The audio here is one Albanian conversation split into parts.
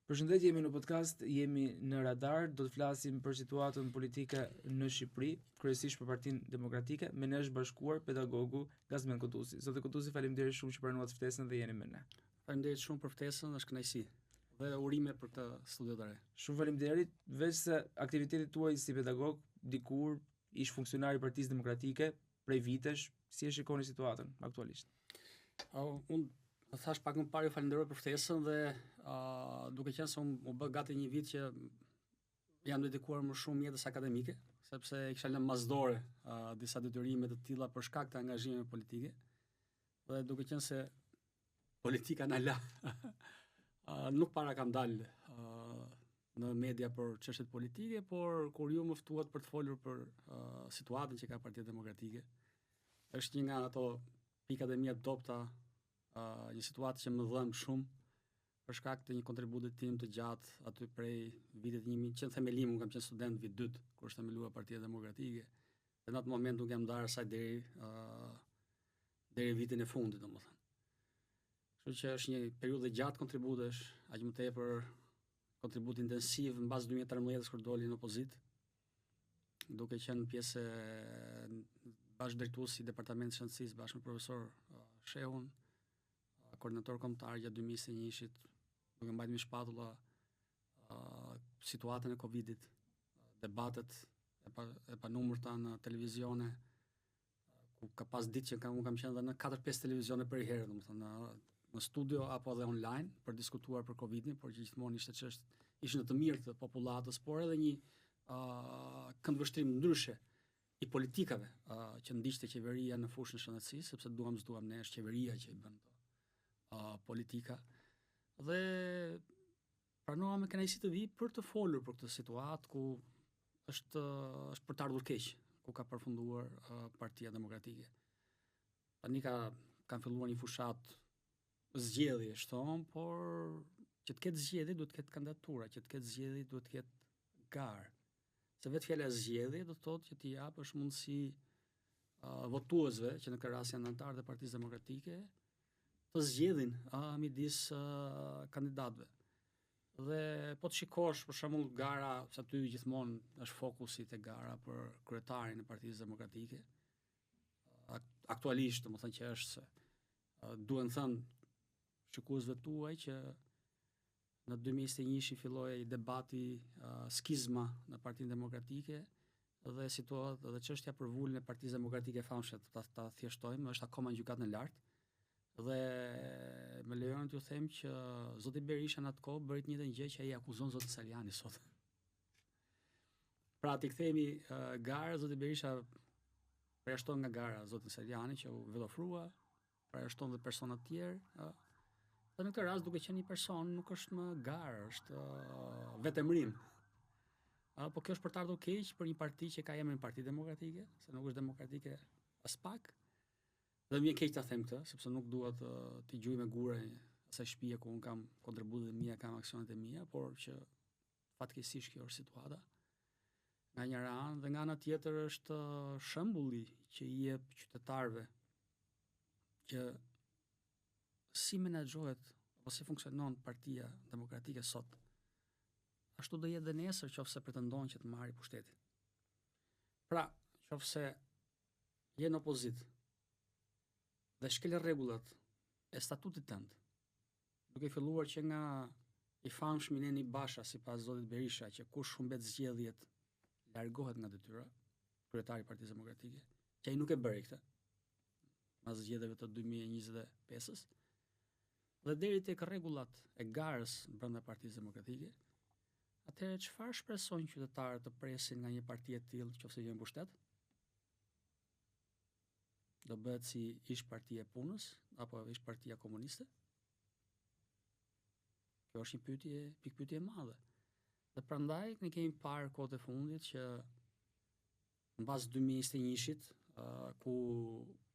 Përshëndetje, jemi në podcast, jemi në Radar, do të flasim për situatën politike në Shqipëri, kryesisht për Partinë Demokratike, me ne është bashkuar pedagogu Gazmend Kutusi. Zotë Kutusi, faleminderit shumë që pranuat ftesën dhe jeni me ne. Faleminderit shumë për ftesën, është kënaqësi dhe urime për këtë studio të re. Shumë faleminderit, veç se aktivitetit tuaj si pedagog, dikur ish funksionar i Partisë Demokratike prej vitesh, si e shikoni situatën aktualisht? Unë thash pak më parë, ju falenderoj për ftesën dhe duke qenë se unë u bë gati një vit që jam dedikuar më shumë mjetës akademike, sepse i kisha lënë masdore disa detyrime të tilla për shkak të angazhimeve politike. Dhe duke qenë se politika na la nuk para kam dalë në media për çështjet politike, por kur ju më ftuat për të folur për situatën që ka Partia Demokratike, është një nga ato pikat e mia dobta, një situatë që më dhëm shumë për shkak të një kontributi tim të gjatë aty prej vitit 100 që në themelim, unë kam qenë student vit 2 kur është themeluar Partia Demokratike. Dhe në atë moment nuk jam ndarë asaj deri vitin e fundit, domethënë. Kështu që është një periudhë gjatë kontributesh, aq më tepër kontribut intensiv mbas 2013 kur doli në opozitë, duke qenë pjesë bashkëdrejtuesi i Departamentit të Shëndetësisë bashkë me profesor Shehun, koordinator kombëtar gjatë 2021-shit, duke mbajtur me shpatulla situatën e Covidit, debatet e panumërta në televizione, ku ka pas ditë që unë kam qenë edhe në 4-5 televizione për herë, domethënë në studio apo edhe online për diskutuar për Covidin, por që gjithmonë ishin në të mirë të popullatës, por edhe një këndvështrim ndryshe i politikave që ndiqte qeveria në fushën e shëndetësisë, sepse duam ne është qeveria që i bën politika. Dhe pranova me kënaqësi të vi për të folur për këtë situatë ku është për të ardhur keq, ku ka përfunduar Partia Demokratike. Tani kanë filluar një fushat zgjedhje, shton, por që të ketë zgjedhje duhet të ketë kandidatura, që të ketë zgjedhje duhet të ketë garë. Se vetë fjala zgjedhje do të thotë që ti japësh mundësi votuesve, që në këtë rast janë anëtarët e Partisë Demokratike, të zgjedhin midis kandidatëve. Dhe po të shikosh për shembull gara, se aty gjithmonë është fokusi te gara për kryetarin e Partisë Demokratike. Aktualisht, domethënë që është se duhen thënë shikuesve tuaj që në 2021 filloi debati skizma në Partinë Demokratike dhe situata dhe çështja për vulën e Partisë Demokratike famshme, ta thjeshtojmë, është akoma në gjykatën e lartë. Dhe më lejoni t'ju them që zoti Berisha në atë kohë bëri të njëjtën gjë që ai akuzon zotin Saliani sot. Pra ti kthehemi gara, zoti Berisha përjashton nga gara zotin Saliani që u vetofrua, përjashton dhe persona të tjerë. Dhe në këtë rast duke qenë një person nuk është më garë, është vetëmrim. Po kjo është për të ardhur keq për një parti që ka emrin Parti Demokratike, se nuk është demokratike as pak. Dhe më vjen keq ta them këtë, sepse nuk dua të gjuaj me gure asaj shtëpie ku un kam kontributet e mia, kam aksionet e mia, por që fatkeqësisht kjo është situata. Nga njëra anë dhe nga ana tjetër është shembulli që i jep qytetarëve që si menaxhohet apo si funksionon Partia Demokratike sot. Ashtu do jetë dhe nesër nëse pretendon që të marrë pushtetin. Pra, nëse je në opozitë dhe shkel rregullat e statutit tënd, duke filluar që nga i famshmi Neni Basha sipas zotit Berisha që kush humbet zgjedhjet largohet nga detyra, kryetari i Partisë Demokratike, që ai nuk e bëri këtë pas zgjedhjeve të 2025-s, dhe deri tek rregullat e garës brenda Partisë Demokratike, atëherë çfarë shpresojnë qytetarët të presin nga një parti e tillë nëse vjen në pushtet? Do bëhet si ish partia e punës apo ish partia komuniste? Kjo është një pikpyetje e madhe. Dhe prandaj ne kemi parë kohët e fundit që mbas 2021-shit, ku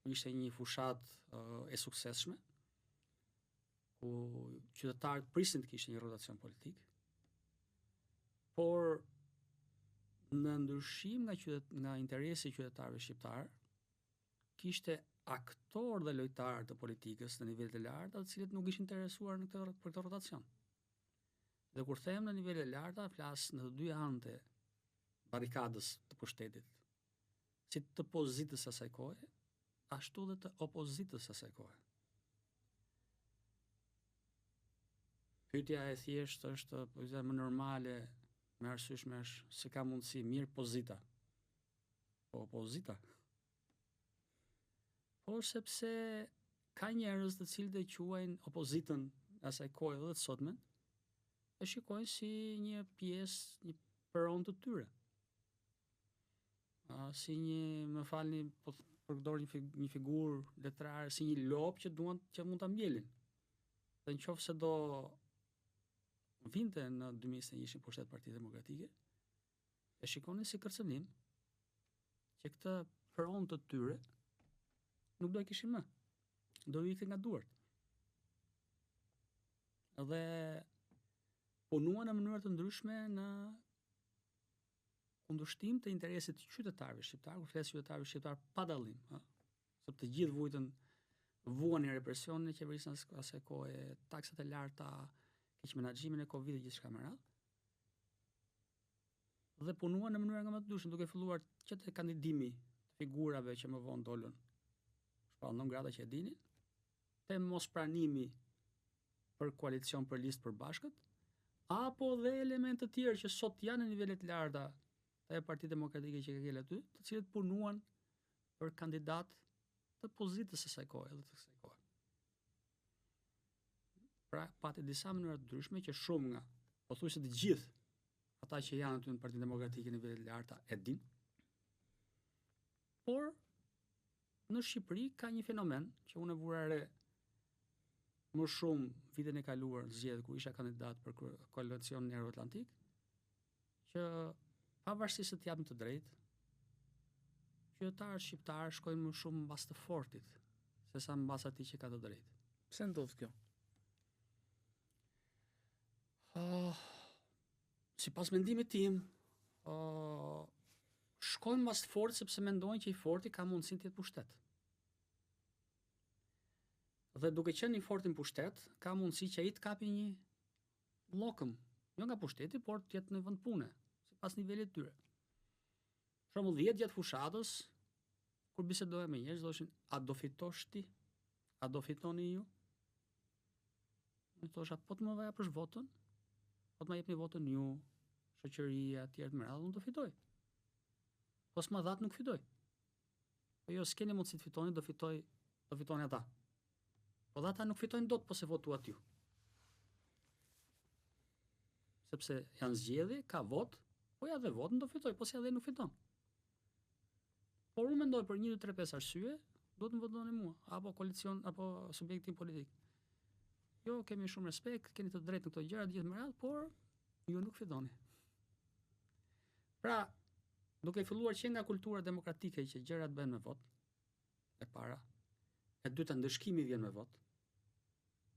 ishte një fushat e suksesshme, ku qytetarët prisin të kishte një rotacion politik, por në ndryshim nga interesi i qytetarëve shqiptar, kishte aktor dhe lojtarë të politikës në nivel të lartë, të cilët nuk ishin interesuar për këtë rotacion. Dhe kur them në nivele larta, flas në të dy anët e barikadës të pushtetit, si të pozitës së asaj kohe, ashtu dhe të opozitës së asaj kohe. Pyetja e thjeshtë është, pyetja më normale, me arsyeshme është se ka mundësi mirë pozita. Po opozita. Por sepse ka njerëz të cilët e quajnë opozitën asaj kohe dhe të sotmen, e shikojnë si një pjesë, një peron të tyre. Si një, më falni, po përdor një figurë letrare, si një lop që mund ta mbjelin. Dhe nëse do vinte në 2021 pushtet Partia Demokratike, e shikonin si kërcënim që këtë peron të tyre nuk do e kishin më. Do i ikte nga duart. Dhe punuan në mënyra të ndryshme në kundërshtim të interesit të qytetarëve shqiptar, kur flas qytetarëve shqiptar pa dallim, sepse të gjithë vuan në represionin e qeverisë asaj kohe, taksat e larta, keq menaxhimin e Covidit gjithçka më radh. Dhe punuan në mënyra nga më të ndryshme, duke filluar që te kandidimi të figurave që më vonë dolën, shpallon grada që e dini, te mospranimi për koalicion për listë përbashkët, apo dhe elemente të tjerë që sot janë në nivele të larta të Partisë Demokratike që ka aty, të cilët punuan për kandidat të pozitës së saj kohe dhe të kësaj kohe. Pra, pati disa mënyra të ndryshme që shumë nga, pothuajse të gjithë ata që janë aty në Partinë Demokratike në nivele të larta e din. Por në Shqipëri ka një fenomen që unë e vura re më shumë vitin e kaluar në zgjedhje kur isha kandidat për koalicionin Euro-Atlantik, që pavarësisht se të japim të drejtë, qytetarët shqiptarë shkojnë më shumë mbas të fortit sesa mbas atij që ka të drejtë. Pse ndodh kjo? Sipas mendimit tim, shkojnë mbas të fortit sepse mendojnë që i forti ka mundësinë të jetë pushtet. Dhe duke qenë i forti në pushtet, ka mundësi që ai të kapi një llokëm, jo nga pushteti, por të jetë në vend pune, sipas nivelit të tyre. Për shembull, 10 gjatë fushatës, kur bisedoja me njerëz, thoshin: "A do fitosh ti? A do fitoni ju?" Unë thosha: "Po të më japësh votën, po të më jepni votën ju, shoqëria, të tjerë të më radh, unë do fitoj. Po s'ma dhat nuk fitoj. Po jo, s'keni mundësi të fitoni, do fitoni ata. Po dhe ata nuk fitojnë dot po se votuat ju. Sepse janë zgjedhje, ka vot, po ja dhe votën do fitoj, po se ja dhe nuk fiton. Por unë mendoj për 1, 2, 3, 5 arsye, do të më votoni mua, apo koalicion, apo subjektin politik. Jo, kemi shumë respekt, keni të drejtë në këto gjëra, gjithë më radh, por ju nuk fitoni. Pra, duke filluar që nga kultura demokratike që gjërat bëhen me vot, e para, e dyta ndëshkimi vjen me vot,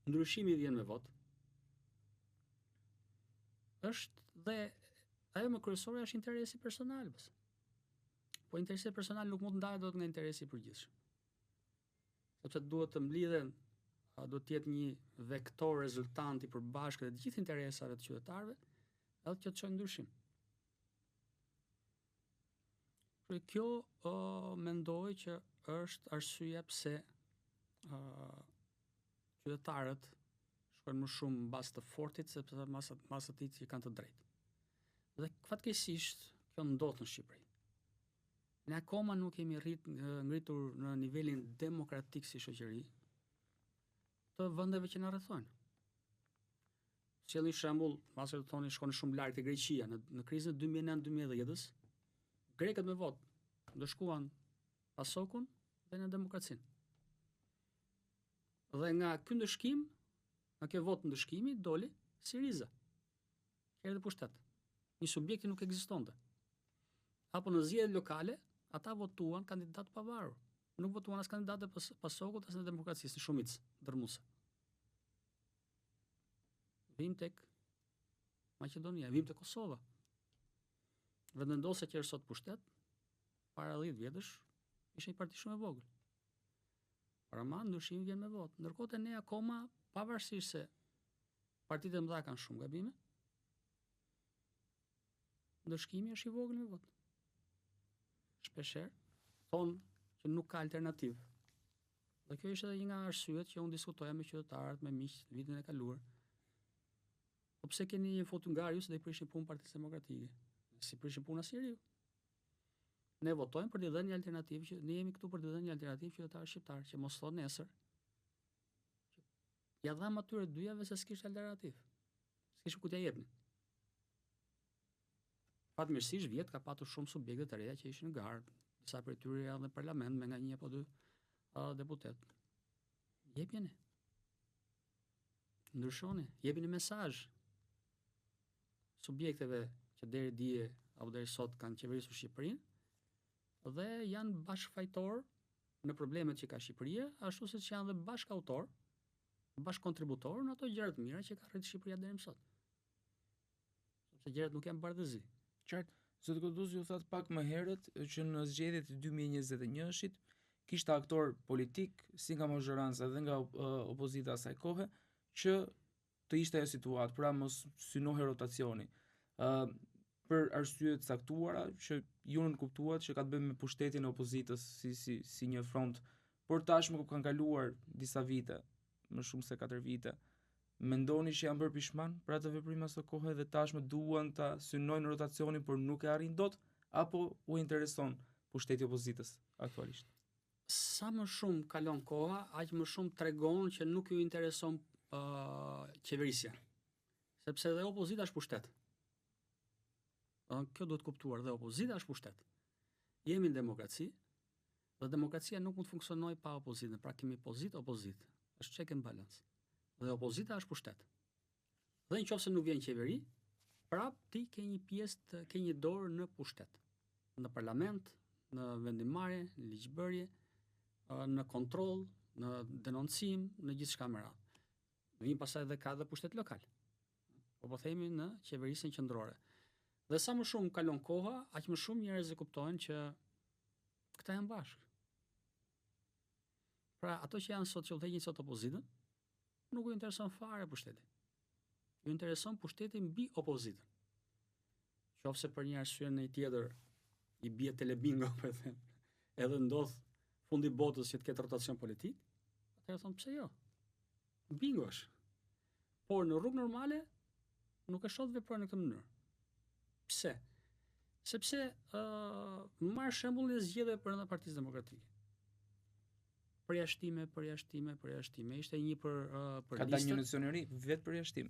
ndryshimi vjen me vot, është dhe ajo më kryesore është interesi personal. Po interesi personal nuk mund të ndahet dot nga interesi i përgjithshëm. Sepse duhet të mblidhen, duhet të jetë një vektor rezultanti përbashkët të gjithë interesave të qytetarëve, edhe që të çojë ndryshim. Kjo mendoj që është arsyeja pse qytetarët shkojnë më shumë mbas të fortit sepse mbas atij që kanë të drejtë. Dhe fatkeqësisht kjo ndodh në Shqipëri. Ne akoma nuk kemi ngritur në nivelin demokratik si shoqëri të vendeve që na rrethojnë. Sjell një shembull, pasi do thoni shkon shumë lart te Greqia në krizën e 2009-2010-s, grekët me vot ndëshkuan pasokun dhe në demokracinë. Dhe nga ky ndëshkim, nga kjo vot ndëshkimi doli Siriza. Erdhi pushtet. Një subjekti nuk ekzistonte. Apo në zgjedhjet lokale, ata votuan kandidat pavarur. Nuk votuan as kandidatë pasokut as në demokracisë, në shumicë ndërmuese. Vim tek Maqedonia, vim tek Kosova. Vendosja që është sot pushtet, para 10 vjetësh, ishte një parti shumë e vogël. Para ma ndryshimi vjen me votë. Ndërkohë ne akoma, pavarësisht se partitë e mëdha kanë shumë gabime, ndëshkimi është i vogël me votë. Shpeshherë thonë që nuk ka alternativë. Dhe kjo ishte edhe një nga arsyet që unë diskutoja me qytetarët, me miq vitin e kaluar. Po pse keni një fotë nga ju se do i prishin punë Partisë Demokratike? Si prishin punë asnjëriu. Ne votojmë për të dhënë një alternativë, që ne jemi këtu për të dhënë një alternativë qytetarëve shqiptarë, që mos thonë nesër. Ja dham atyre dyjave se s'kishte alternativë. S'kishte ku t'ja jepnin. Fatmirësisht vjet ka patur shumë subjekte të reja që ishin në garë, disa prej tyre janë në parlament me nga një apo dy deputet. Jepjeni. Ndryshoni, jepini mesazh subjekteve që deri dje apo deri sot kanë qeverisur Shqipërinë dhe janë bashkëfajtor në problemet që ka Shqipëria, ashtu siç janë dhe bashkëautor, bashkëkontributor në ato gjëra të mira që ka rritë Shqipëria deri më sot. Sepse gjërat nuk janë bardhëzi. Qartë, zoti Kutuzi ju thatë pak më herët që në zgjedhjet e 2021-shit kishte aktor politik si nga mazhoranca dhe nga opozita asaj kohe që të ishte ajo situatë, pra mos synohej rotacioni. Për arsye të caktuara që ju nuk kuptuat që ka të bëjë me pushtetin e opozitës si një front, por tashmë ku kanë kaluar disa vite, më shumë se 4 vite, mendoni që janë bërë pishman për atë veprim asaj kohe dhe tashmë duan ta synojnë rotacionin por nuk e arrin dot, apo u intereson pushteti i opozitës aktualisht? Sa më shumë kalon koha, aq më shumë tregon që nuk ju intereson qeverisja. Sepse dhe opozita është pushtet. Kjo duhet kuptuar, dhe opozita është pushtet. Jemi në demokraci, dhe demokracia nuk mund të funksionojë pa opozitën. Pra kemi opozit, është check and balance. Dhe opozita është pushtet. Dhe nëse nuk vjen qeveri, prap ti ke një pjesë, ke një dorë në pushtet. Në parlament, në vendimmarrje, në ligjbërje, në kontroll, në denoncim, në gjithçka më radhë. Vjen pastaj edhe ka dhe pushtet lokal. Po themi në qeverisjen qendrore. Dhe sa më shumë kalon koha, aq më shumë njerëz e kuptojnë që këta janë bashkë. Pra ato që janë sot që udhëheqin sot opozitën, nuk u intereson fare pushteti. Ju intereson pushteti mbi opozitën. Qofse për një arsye në një tjetër i bie telebingo, po them, edhe ndodh fundi botës që të ketë rotacion politik, atëherë thon pse jo? Bingo është. Por në rrugë normale nuk e shoh veprojnë në këtë mënyrë. Pse? Sepse marr shembullin e zgjedhjeve brenda Partisë Demokratike. Përjashtime. Ishte një për ka dalë një misioneri vetë për jashtim.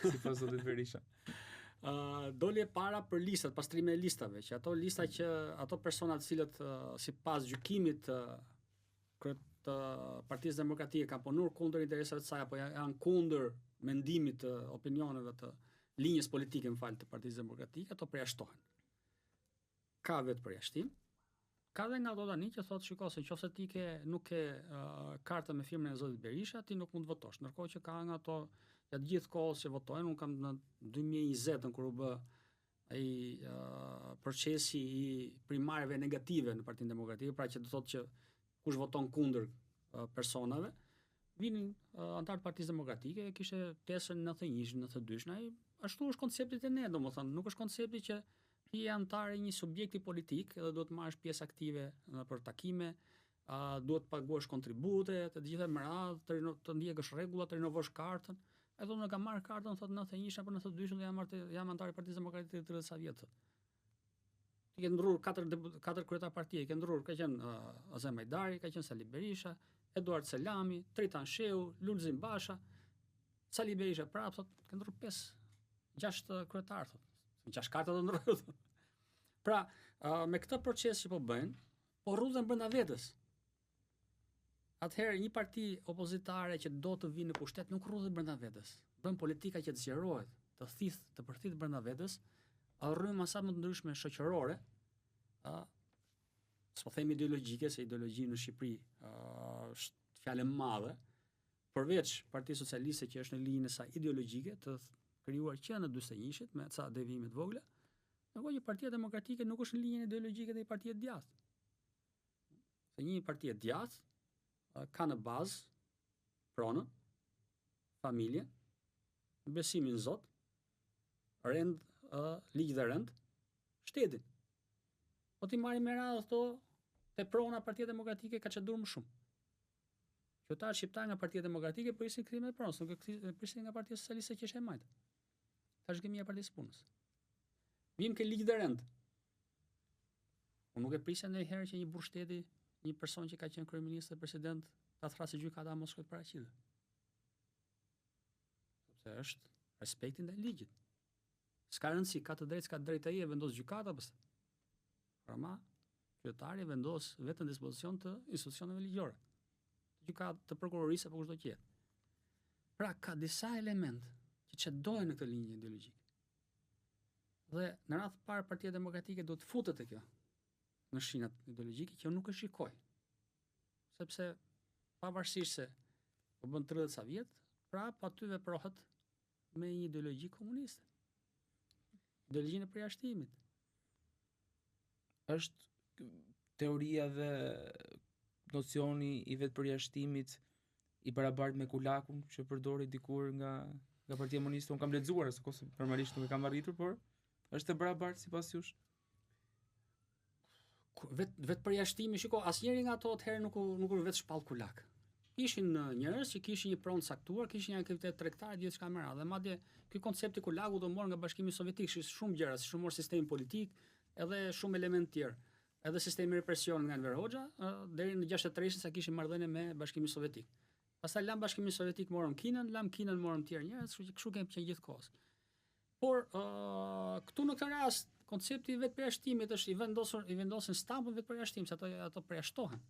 Si pas zotit Berisha. Doli para për listat, pastrime e listave, që ato lista që ato persona të cilët sipas gjykimit të Partisë Demokratike kanë punuar kundër interesave të saj apo janë kundër mendimit të opinioneve të linjës politike të Partisë Demokratike, ato përjashtohen. Ka vetë përjashtim. Ka dhe nga ato tani që thotë shiko se nëse ti nuk ke kartë me firmën e zotit Berisha, ti nuk mund të votosh. Ndërkohë që ka nga ato gjatë gjithë kohës që votojnë, unë kam në 2020 kur u bë ai procesi i primarëve negative në Partinë Demokratike, pra që do thotë që kush voton kundër personave, vinin antarë të Partisë Demokratike, kishte tesën 91, 92. Ashtu është koncepti te ne, domethënë, nuk është koncepti që ti je antar i një subjekti politik dhe duhet të marrësh pjesë aktive për takime, duhet të paguash kontribute, të gjitha me radhë, të ndjekësh rregullat, të rinovosh kartën. Ai thonë ka marr kartën thotë 91 apo 92 dhe jam antar i Partisë Demokratike 30 sa vjet. Ti ke ndrur 4 kryetar partie, ke ndrur ka qenë Azem Hajdari, ka qenë Sali Berisha, Eduard Selami, Tritan Sheu, Lulzim Basha, Sali Berisha prap thotë ke ndrur 5-6 kryetar thotë. 6 karta të ndrojë. Pra, me këtë proces që po bëjnë, po rrudhen brenda vetes. Atëherë një parti opozitare që do të vinë në pushtet nuk rrudhet brenda vetes. Bën politika që të zgjerohet, të thith, të përthith brenda vetes, rrymë sa më të ndryshme shoqërore, s'po themi ideologjike, se ideologji në Shqipëri është fjalë e madhe, përveç Partisë Socialiste që është në linjën e saj ideologjike, të krijuar që në 41-shit me ca devijime të vogla, ndërkohë që Partia Demokratike nuk është në linjën ideologjike dhe i partia e djathtë. Se një parti e djathtë ka në bazë pronën, familjen, besimin në Zot, rend ligj dhe rend shtetin. Po ti marrim me radhë ato te prona Partia Demokratike ka çedur më shumë. Qytetarë shqiptar nga Partia Demokratike prisin kthime të pronës, nuk prisin nga Partia Socialiste që ishte e majtë. Tash kemi një Partisë Punës. Vim ke ligj dhe rend. Unë nuk e prisja ndonjëherë që një burr shteti, një person që ka qenë kryeminist dhe president, ta thrasë gjykata mos shkojë paraqitje. Sepse është respekti ndaj ligjit. S'ka rëndësi, ka të drejtë, s'ka të drejtë ai e vendos gjykata pastaj. Prama, qytetari vendos vetëm dispozicion të institucioneve ligjore. Gjykatë të prokurorisë apo kushdo tjetër. Pra ka disa elementë që çdojnë në këtë linjë ideologjike. Dhe në radhë të parë Partia Demokratike do të futet te kjo në shinat ideologjike që unë nuk e shikoj. Sepse pavarësisht se po bën 30 sa vjet, prapë aty veprohet me një ideologji komuniste. Ideologjinë e përjashtimit. Është teoria dhe nocioni i vetë përjashtimit i barabartë me kulakun që përdori dikur nga Partia Komuniste. Unë kam lexuar se ose normalisht nuk e kam arritur, por është e barabartë sipas jush. Vetë përjashtimi, shiko, asnjëri nga ato atëherë nuk vetë shpall kulak. Ishin njerëz që kishin një pronë caktuar, kishin një aktivitet tregtar gjithçka më radh. Dhe madje ky koncept i kulakut do marr nga Bashkimi Sovjetik, shumë gjëra, si shumë sistemi politik, edhe shumë elementë tjerë. Edhe sistemi represion nga Enver Hoxha, deri në 63 sa kishin marrëdhënie me Bashkimin Sovjetik. Pastaj lam Bashkimin Sovjetik, morëm Kinën, morëm të tjerë njerëz, kështu kemi qenë gjithkohës. Por këtu në këtë rast koncepti i vetë përjashtimit është i vendosin stampën vetë përjashtim, se ato përjashtohen.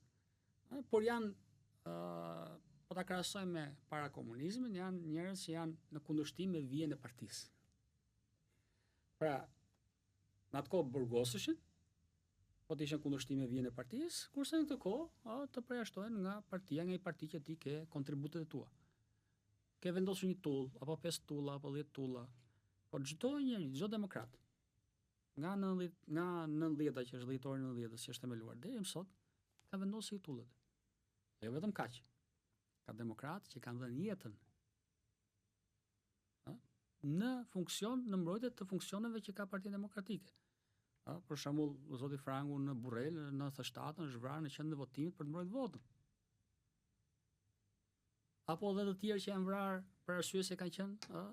Por janë po ta krahasojmë me para komunizmin, janë njerëz që janë në kundërshtim me vijën e partisë. Pra, në atë kohë burgosëshin, po të ishen kundërshtim me vijën e partisë, kurse në këtë kohë të përjashtohen nga partia, nga një parti që ti ke kontributet e tua. Ke vendosur një tull, apo 5 tulla, apo 10 tulla. Por çdo njeri, çdo demokrat, nga 90-ta që është dhjetori 90-s që është themeluar deri më sot, ka vendosur tullet. Jo vetëm kaq. Ka demokratë që kanë dhënë jetën në funksion, në mbrojtje të funksioneve që ka Partia Demokratike. Për shembull, zoti Frangu në Burrel në 97-ën është vrarë në qendrën e votimit për të mbrojtur votën. Apo edhe të tjerë që janë vrarë për arsye se kanë qenë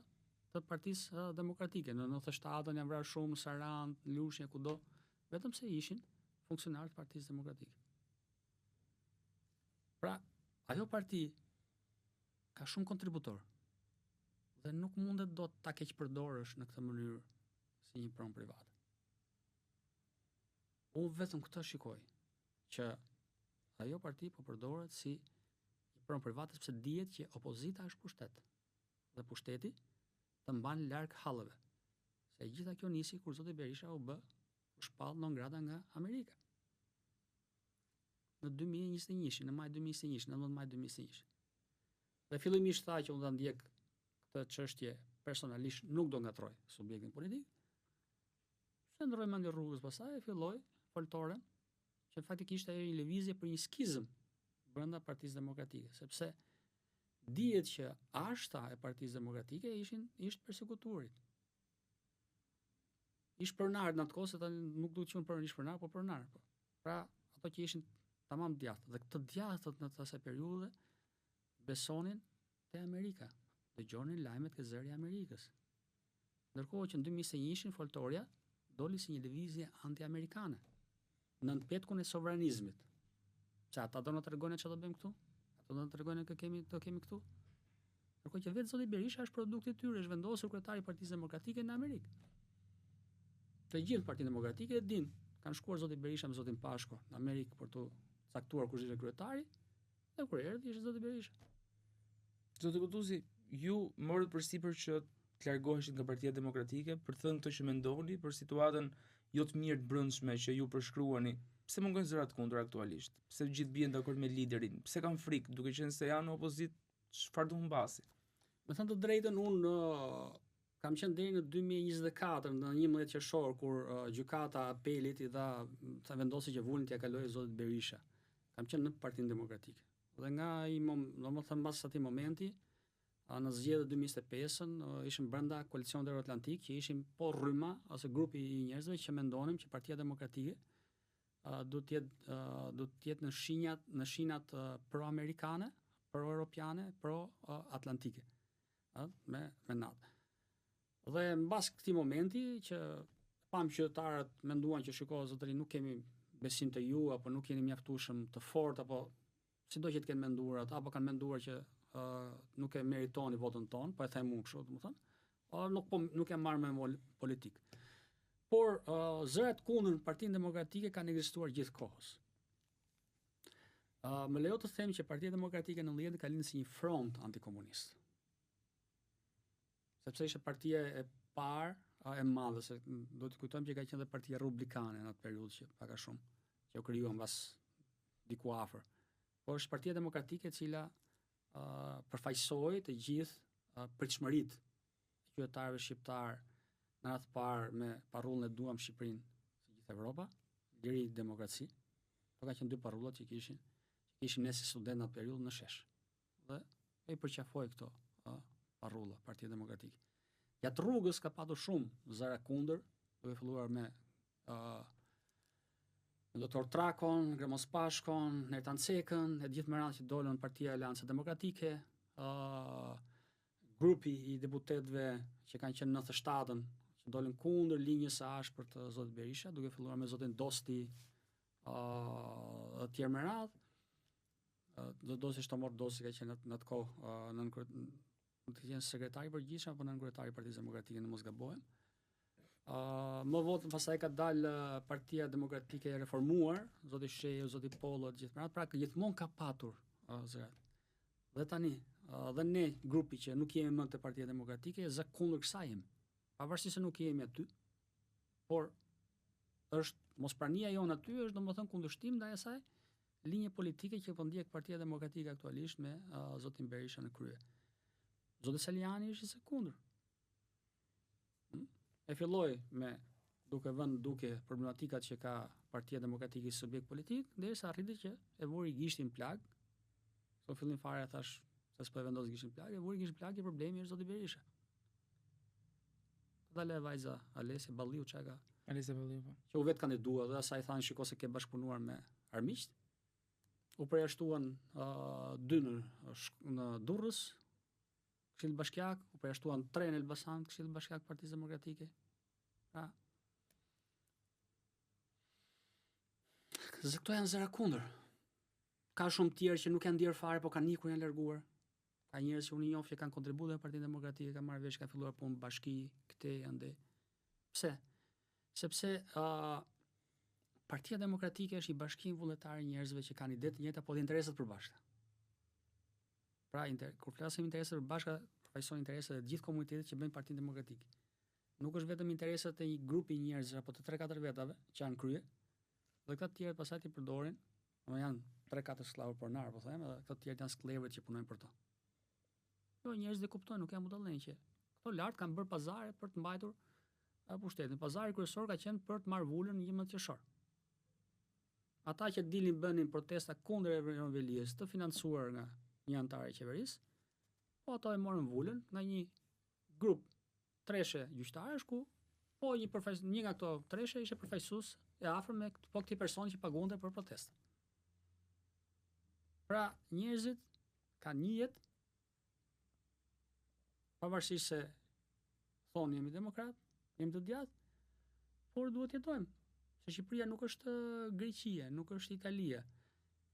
të Partisë Demokratike. Në 97-ën janë vrarë shumë Sarand, Lushnjë, kudo, vetëm se ishin funksionarë të Partisë Demokratike. Pra, ajo parti ka shumë kontributor dhe nuk mundet do ta keqpërdorësh në këtë mënyrë si një pronë private. Unë vetëm këtë shikoj, që ajo parti po përdoret si një pronë private sepse dihet që opozita është pushtet dhe pushteti të mban larg hallëve. Se gjitha kjo nisi kur zoti Berisha u shpall non grata nga Amerika. Në 2021, në maj 2021, në 9 maj 2021. Dhe fillimisht tha që unë do ndjek këtë çështje personalisht, nuk do ngatroj subjektin politik. Shndroi mendje rrugës pastaj e filloi foltoren që faktikisht ajo një lëvizje për një skizëm brenda Partisë Demokratike, sepse dihet që ashta e Partisë Demokratike ishte përsekutuarit. Ish pronar në atë kohë, se nuk duhet qenë për ish pronar, po pronar. Pra, ato që ishin tamam djathtë, dhe këtë djathtët në të asaj periudhe besonin te Amerika, dëgjonin lajmet ke zëri i Amerikës. Ndërkohë që në 2021 foltorja doli si një lëvizje anti-amerikane, në petkun e sovranizmit. Që ata do na tregojnë çfarë do bëjmë këtu? Ata do na tregojnë që kemi këtu? Ndërkohë që vetë zoti Berisha është produkti i tyre, është vendosur kryetari i Partisë Demokratike në Amerikë. Të gjithë Partia Demokratike e din, kanë shkuar zoti Berisha me zotin Pashko në Amerikë për të caktuar kush ishte kryetari, dhe kur erdhi ishte zoti Berisha. Zoti Kutuzzi, ju morët përsipër që të largoheshit nga Partia Demokratike për të thënë këtë që mendoni për situatën jo të mirë të brendshme që ju përshkruani. Pse mungojnë zërat kundër aktualisht? Pse gjithë bien dakord me liderin? Pse kanë frikë, duke qenë se janë në opozitë, çfarë do humbasi? Me thënë të drejtën, unë kam qenë deri në 2024 në 11 qershor kur gjykata apelit i dha vendosi që vullin t'ia kalojë zotit Berisha. Kam qenë në Partinë Demokratike. Dhe nga domethënë mbas atij momenti në zgjedhjet 2025-ën ishim brenda koalicionit Euro-Atlantik, që ishim po rryma ose grupi i njerëzve që mendonim që Partia Demokratike do të jetë në shinat pro-amerikane, pro-europiane, pro-atlantike, me natë. Dhe mbas këtij momenti që pam qytetarët menduan që zotëri nuk kemi besim të ju, apo nuk jeni mjaftueshëm të fortë, apo sido që të kenë menduar ata, apo kanë menduar që nuk e meritoni votën tonë, po e them unë kështu, domethënë, nuk e marr me politik. Por zërat kundër Partinë Demokratike kanë ekzistuar gjithkohës. Më lejo të them që Partia Demokratike në 90 ka lindur si një front antikomunist. Sepse ishte partia e parë e madhe, se do të kujtojmë që ka qenë dhe Partia Republikane në atë periudhë që pak a shumë që u krijuan mbas diku afër. Por është Partia Demokratike e cila përfaqësoi të gjithë pritshmëritë e qytetarëve shqiptar në radhë parë me parrullën e duam Shqipërinë si gjithë Evropa, liri, demokraci. Ato ka qenë dy parrullat që kishim ne si student në atë periudhë në shesh. Dhe e përqafoi këto parrulla Partia Demokratike. Gjatë rrugës ka patur shumë zëra kundër, duke filluar me Dr. Trakon, Gremos Pashkon, Nertan Cekën, e gjithë me radhë që dolën Partia Aleanca Demokratike, grupi i deputetëve që kanë qenë në 97-ën, që dolën kundër linjës së ashpër të zotit Berisha, duke filluar me zotin Dosti, të tjerë me radhë. Dosti Shtomor Dosti ka qenë në atë kohë të qenë sekretari i përgjithshëm apo nënkryetari i Partisë Demokratike, në mos gabohem. Më vonë pastaj ka dalë Partia Demokratike e Reformuar, zoti Shehu, zoti Pollo, gjithmonë, pra gjithmonë ka patur zërat. Dhe tani, dhe ne grupi që nuk jemi më te Partia Demokratike, kundër kësaj jemi. Pavarësisht se nuk jemi aty, por është mosprania jonë aty është domethënë kundërshtim ndaj asaj linje politike që po ndjek Partia Demokratike aktualisht me zotin Berisha në krye. Zoti Saliani ishte së kundër. E filloi me duke problematikat që ka Partia Demokratike si subjekt politik, derisa arriti që e vuri gishtin plag. So fillim fare thash se s'po e vendos gishtin plag, e vuri gishtin plag i problemi është zoti Berisha. Dale vajza Alesi Balliu çka. Alesi Balliu po. Që u vet kandidua dhe asaj thanë shiko se ke bashkëpunuar me armiqt. U përjashtuan dy në Durrës, Këshill Bashkiak, u përjashtuan 3 në Elbasan, Këshill Bashkiak Partisë Demokratike. Pra, këto janë zëra kundër. Ka shumë tjerë që nuk janë ndier fare, po kanë ikur, janë larguar. Ka njerëz që unë i njoh që kanë kontribuar në Partinë Demokratike, kanë marrë vesh, kanë filluar punë bashki, këtej ande. Pse? Sepse Partia Demokratike është i bashkim vullnetar i njerëzve që kanë ide të njëjta, po dhe interesat përbashkëta. Pra, kur flasim interesat përbashkëta, përfaqëson interesat e gjithë komunitetit që bëjnë Partinë Demokratike. Nuk është vetëm interesat e një grupi njerëzve apo të 3-4 vetave që janë krye, dhe këta të tjerë pastaj i përdorin, janë 3-4 sklavë pronar, po them, edhe këta të tjerë janë sklevrët që punojnë për to. Jo, njerëzit e kuptojnë, nuk janë mudallën që këto lart kanë bërë pazare për të mbajtur pushtetin. Pazari kryesor ka qenë për të marrë vulën në 11 qershor. Ata që dilin bënin protesta kundër Evren Veliës, të financuar nga një antar i qeverisë, po ato e morën vulën nga një grup treshe gjyqtarësh ku po një nga këto treshe ishte përfaqësues e afër me këtij personi që paguante për protestë. Pra, njerëzit kanë një jetë, pavarësisht se thonë jemi demokrat, jemi të djathtë, por duhet jetojmë. Se Shqipëria nuk është Greqia, nuk është Italia,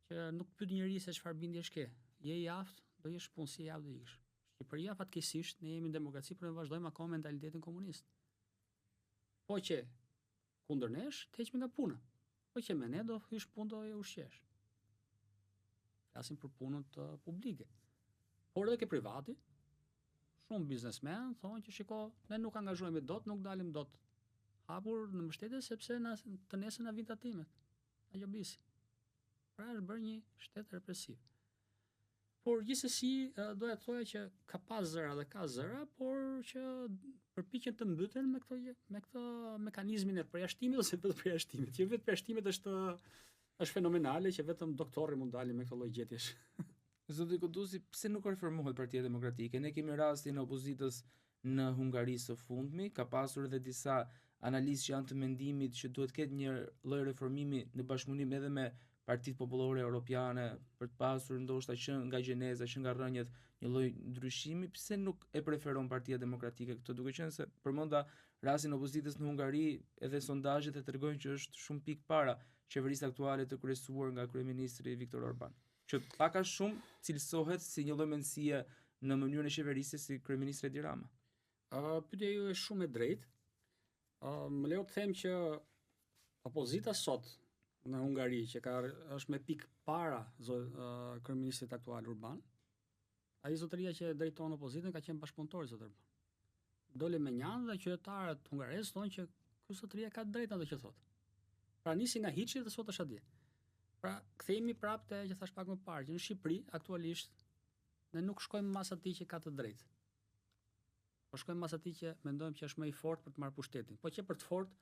që nuk pyet njeriu se çfarë bindjesh ke. Je i aftë, do jesh punë, si javë do ikësh. Shqipëria fatkeqësisht ne jemi në demokraci, por ne vazhdojmë akoma mentalitetin komunist. Po që kundër nesh, të heqmi nga puna. Po që me ne do hysh punë do e ushqesh. Flasim për punën publike. Por edhe ke privati, shumë biznesmen thonë që shiko, ne nuk angazhohemi dot, nuk dalim dot hapur në mbështetje sepse të nesër na vin tatimet. Na gjobisi. Pra është bërë një shtet represiv. Por gjithsesi doja të thoja që ka pas zëra dhe ka zëra, por që përpiqen të mbyten me këtë mekanizmin e përjashtimit ose vetë përjashtimit. Që vetë përjashtimit është fenomenale që vetëm doktorri mund dalin me këtë lloj gjetjesh. Zoti Kutusi, pse nuk reformohet Partia Demokratike? Ne kemi rastin e opozitës në Hungari së fundmi, ka pasur edhe disa analistë që janë të mendimit që duhet ketë një lloj reformimi në bashkëpunim edhe me Partitë Popullore Europiane për të pasur ndoshta që nga gjeneza, që nga rrënjët një lloj ndryshimi. Pse nuk e preferon Partia Demokratike këtë, duke qenë se përmenda rastin e opozitës në Hungari, edhe sondazhet e tregojnë që është shumë pikë para qeverisë aktuale të kryesuar nga kryeministri Viktor Orban, që pak a shumë cilësohet si një lloj mendësie në mënyrën e qeverisjes si kryeministri Edi Rama. Pyetja ju është shumë e drejtë. Më lejo të them që opozita sot në Hungari, që është me pikë para kryeministrit aktual Orban, ai zotëria që drejton opozitën ka qenë bashkëpunëtor zot Orban. Dole me njanë dhe qytetarët hungaresë thonë që ky zotëria ka drejtë atë që thotë. Pra nisi nga hiçi dhe sot është atje. Pra kthehemi prapë te që thash pak më parë, që në Shqipëri aktualisht ne nuk shkojmë mas atij që ka të drejtë. Po shkojmë mas atij që mendojmë që është më i fortë për të marrë pushtetin. Po që për të fortë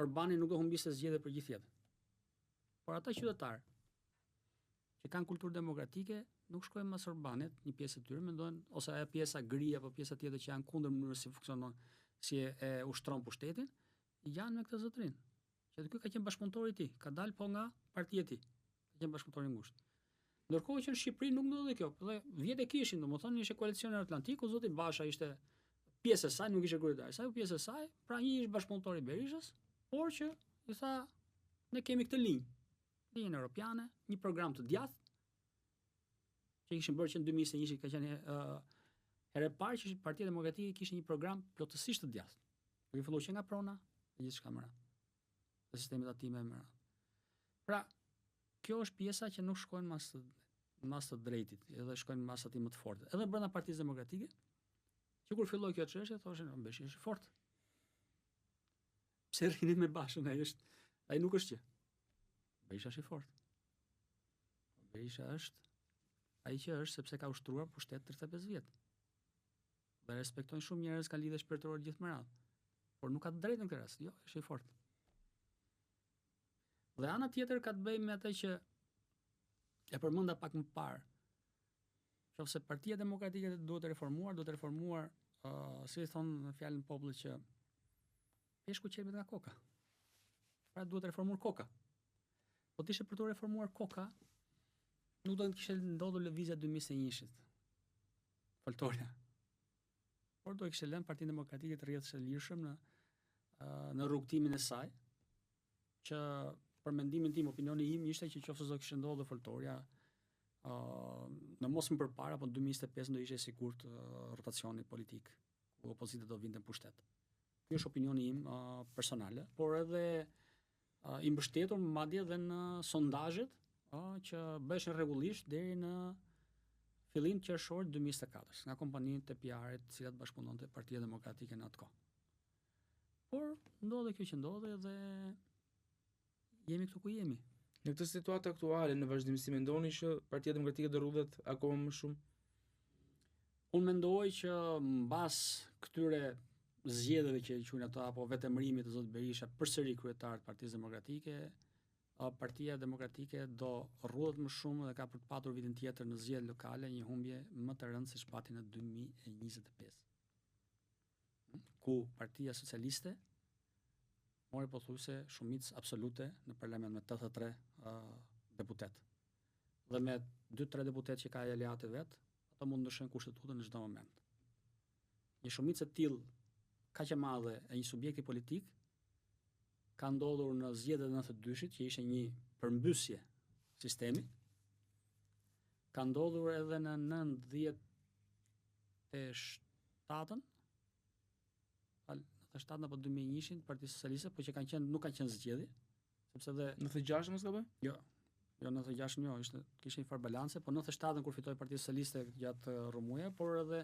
Orbani nuk do humbiste zgjedhje për gjithë jetën. Por ata qytetarë që kanë kulturë demokratike nuk shkojnë mas Orbanit, një pjesë e tyre mendojnë, ose ajo pjesa gri apo pjesa tjetër që janë kundër mënyrës si funksionon, si e ushtron pushtetin, janë me këtë zotërin. Që ky ka qenë bashkëpunëtori i tij, ka dalë po nga partia e tij. Ka qenë bashkëpunëtor i ngushtë. Ndërkohë që në Shqipëri nuk ndodhi kjo. Dhe vjet e kishin, domethënë ishte koalicioni Atlantik, ku zoti Basha ishte pjesë e saj, nuk ishte kryetari. Sa pjesë e saj, pra një ishte bashkëpunëtor i Berishës, por që i tha ne kemi këtë linjën europiane, një program të djathtë që kishin bërë që në 2021 ka qenë herë e parë që Partia Demokratike kishte një program plotësisht të djathtë. Duke filluar që nga prona dhe gjithçka më radh. Dhe sistemet atime më radh. Pra, kjo është pjesa që nuk shkojnë mas të drejtit, edhe shkojnë mas atij më të fortë. Edhe brenda Partisë Demokratike, që kur filloi kjo çështje, thoshin Beshi është i fortë. Pse rrinin me Bashën, ai nuk është që. Berisha është i fortë. Berisha është ai që është sepse ka ushtruar pushtet 35 vjet. Dhe respektojnë shumë njerëz kanë lidhje shpirtërore gjithë më radh. Por nuk ka të drejtë në këtë rast. Jo, është i fortë. Dhe ana tjetër ka të bëjë me atë që e përmenda pak më parë. Nëse Partia Demokratike duhet të reformuar, si i thonë në fjalën e popullit që peshku qelbet nga koka. Pra duhet të reformuar koka. Po të ishte për të reformuar koka, nuk do të kishte ndodhur lëvizja 2021-shit. Foltorja. Por do kishte lënë Partinë Demokratike të rrjedhë së lirshëm në rrugtimin e saj, që për mendimin tim, opinioni im ishte që qoftë do kishte ndodhur foltorja në mos më përpara, po në 2025 do ishte sigurt rotacioni politik, ku opozita do vinte në pushtet. Ky është opinioni im personale, por edhe i mbështetur madje edhe në sondazhet që bëheshin rregullisht deri në fillim qershor 2024 nga kompanitë e PR-it, të cilat bashkëpunonte Partia Demokratike në atë kohë. Por ndodhe kjo që ndodhe dhe jemi këtu ku jemi. Në këtë situatë aktuale, në vazhdim, si mendoni që Partia Demokratike do rrudhet akoma më shumë? Unë mendoj që mbas këtyre zgjedhjeve që quhen ato apo vetëmërimit të zotit Berisha përsëri kryetar të Partisë Demokratike, Partia Demokratike do rrudhet më shumë dhe ka për të patur vitin tjetër në zgjedhje lokale një humbje më të rëndë se pati në 2025. Ku Partia Socialiste mori pothuajse shumicë absolute në parlament me 83 deputet. Dhe me 2-3 deputet që ka aleatë vet, ato mund të ndryshojnë kushtetutën në çdo moment. Një shumicë e tillë kaq e madhe e një subjekti politik ka ndodhur në zgjedhjet e 92-shit, që ishte një përmbysje sistemi. Ka ndodhur edhe në 97-ën, 97 apo 2001-shin Partia Socialiste, po që nuk kanë qenë zgjedhje, sepse edhe 96 mos gaboj? Jo, 96 jo, kishte një farë balance, po 97-ën kur fitoi Partia Socialiste gjatë rrëmuja, por edhe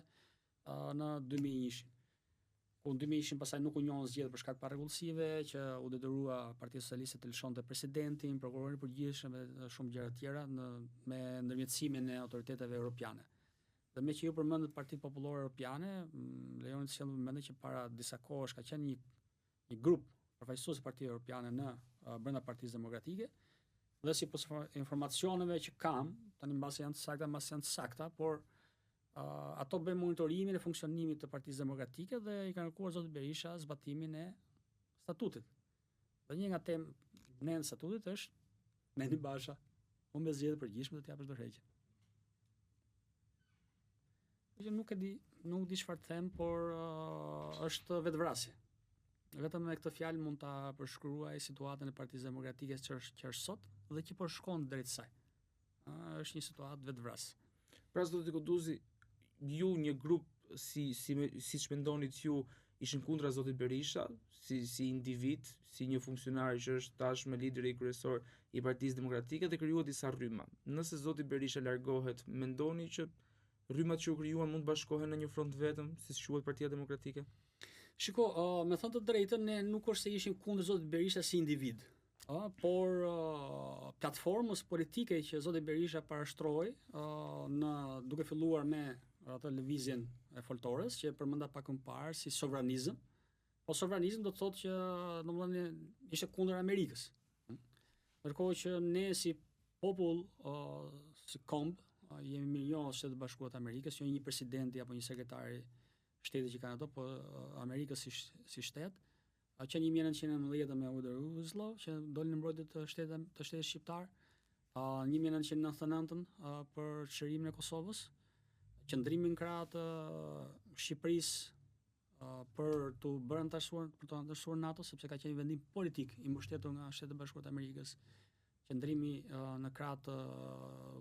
në 2001-shin. Ku në 2001-shin pastaj nuk u njohën zgjedhje për shkak të parregullsive, që u detyrua Partia Socialiste të lëshonte presidentin, prokurorin e përgjithshëm dhe shumë gjëra tjera me ndërmjetësimin e autoriteteve europiane. Dhe me që ju përmendët Partitë Popullore Europiane, lejoni të sjellë mendje që para disa kohësh ka qenë një grup përfaqësues të Partisë Europiane në brenda Partisë Demokratike, Dhe sipas informacioneve që kam, tani mbasi janë të sakta, mbasi janë të sakta, por ato bëjnë monitorimin e funksionimit të Partisë Demokratike dhe i kanë kërkuar zotit Berisha zbatimin e statutit. Dhe një nga temë e statutit është Mendi Basha, unë me zgjedhje përgjithshme do t'japësh dorëheqje. Që nuk di çfarë them, por është vetvrasje. Vetëm me këtë fjalë mund ta përshkruaj situatën e Partisë Demokratike që është sot dhe që po shkon drejt saj. Është një situatë vetvras. Pra zoti Kuduzi, ju një grup si mendonit ju ishin kundra zotit Berisha, si individ, si një funksionar që është tashmë lideri kryesor i Partisë Demokratike dhe krijuat disa rryma. Nëse zoti Berisha largohet, mendoni që rrymat që u krijuan mund të bashkohen në një front vetëm, siç quhet Partia Demokratike? Shiko, me thënë të drejtën, ne nuk është se ishim kundër zotit Berisha si individ, por platformës politike që zoti Berisha parashtroi duke filluar me atë lëvizjen e foltores që përmenda pak më parë si sovranizëm. Po sovranizëm do të thotë që domethënë ishte kundër Amerikës. Ndërkohë që ne si popull, si komb, jemi milionë Shtetet Bashkuara të Amerikës, jo një presidenti apo një sekretari shteti që kanë ato, po Amerikës si shtet. Që 1919 me Woodrow që doli në mbrojtje të shtetit shqiptar, 1999 për çlirimin e Kosovës, qëndrimin krah të Shqipërisë për të bërë anëtarësuar NATO, sepse ka qenë vendim politik i mbështetur nga Shtetet Bashkuara të Amerikës, qëndrimi në krah të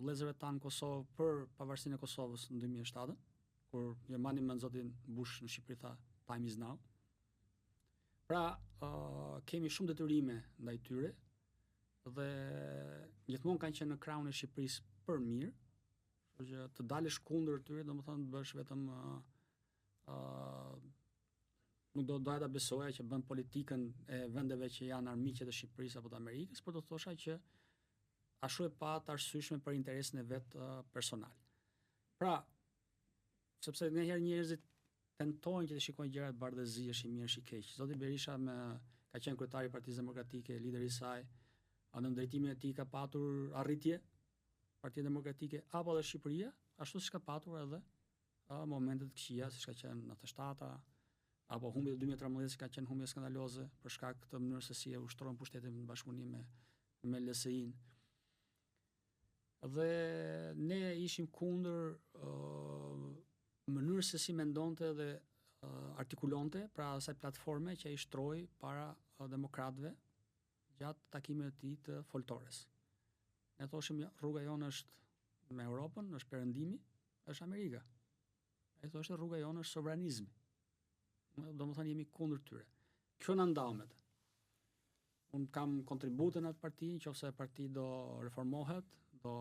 vëllezërve tanë në Kosovë për pavarësinë e Kosovës në 2007, kur Gjermani me zotin Bush në Shqipëri tha time is now. Pra, kemi shumë detyrime ndaj tyre dhe gjithmonë kanë qenë në krahun e Shqipërisë për mirë, që të dalësh kundër tyre, domethënë të bësh vetëm nuk doja ta besoja që bën politikën e vendeve që janë armiqet e Shqipërisë apo të Amerikës, por do thosha që ashtu e pa të arsyeshme për interesin e vet personal. Pra, sepse ndonjëherë njerëzit tentojnë që të shikojnë gjërat bardhëzi, është i mirë, është i keq. Zoti Berisha ka qenë kryetari i Partisë Demokratike, lideri i saj, në drejtimin e tij ka patur arritje Partia Demokratike apo dhe Shqipëria, ashtu siç ka patur edhe momentet këqija, siç ka qenë në 97-a, apo humbjet e 2013 që ka qenë humbje skandaloze për shkak të mënyrës se si e ushtroi pushtetin në bashkëpunim me LSI-n. Dhe ne ishim kundër mënyrës se si mendonte dhe artikulonte, pra asaj platforme që ai shtroi para demokratëve gjatë takimeve të tij të foltores. Ne thoshim rruga jonë është me Europën, është perëndimi, është Amerika. Ai thoshte rruga jonë është sovranizmi. Domethënë jemi kundër tyre. Kjo na ndamet. Unë kam kontribute në atë parti, nëse parti do reformohet, do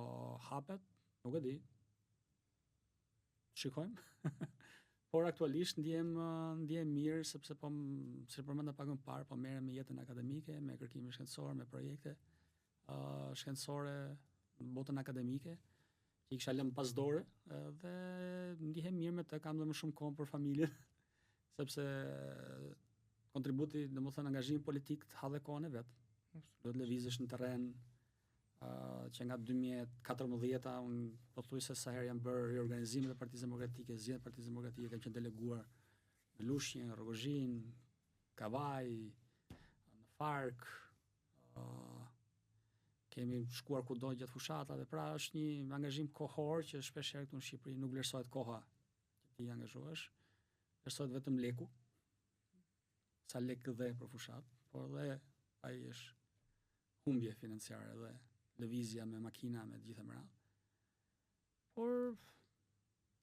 hapet, nuk e di. Shikojmë. Por aktualisht ndjem mirë sepse si përmenda pak më parë, po merrem me jetën akademike, me kërkimin shkencor, me projekte shkencore në botën akademike, që i kisha lënë pas dore, dhe ndihem mirë me të, kam dhe më shumë kohë për familjen, sepse kontributi, domethënë angazhimi politik të ha dhe kohën e vet. Do të lëvizësh në terren që nga 2014 unë pothuajse sa herë janë bërë riorganizimet e Partisë Demokratike, zgjedhjet e Partisë Demokratike kanë qenë deleguar në Lushnjë, Rrogozhin, Kavaj, në Fark, kemi shkuar kudo gjatë fushatave, pra është një angazhim kohor që shpesh herë këtu në Shqipëri nuk vlerësohet koha që ti angazhohesh, vlerësohet vetëm leku, sa lek dhe për fushat, por dhe ai është humbje financiare dhe lëvizja me makina, me gjithë më radhë. Por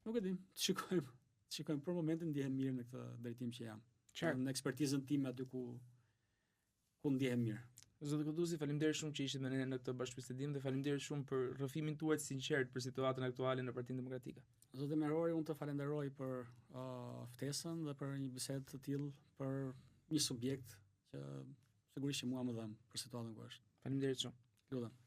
nuk e di, shikojmë për momentin ndihem mirë në këtë drejtim që jam. Në ekspertizën time aty ku ndihem mirë. Zoti Kuduzi, faleminderit shumë që ishit me ne në këtë bashkëbisedim dhe faleminderit shumë për rrëfimin tuaj të sinqert për situatën aktuale në Partinë Demokratike. Zoti Merori, unë të falenderoj për ftesën dhe për një bisedë të tillë për një subjekt që sigurisht që mua më dhëm për situatën ku është. Faleminderit shumë. Lutem.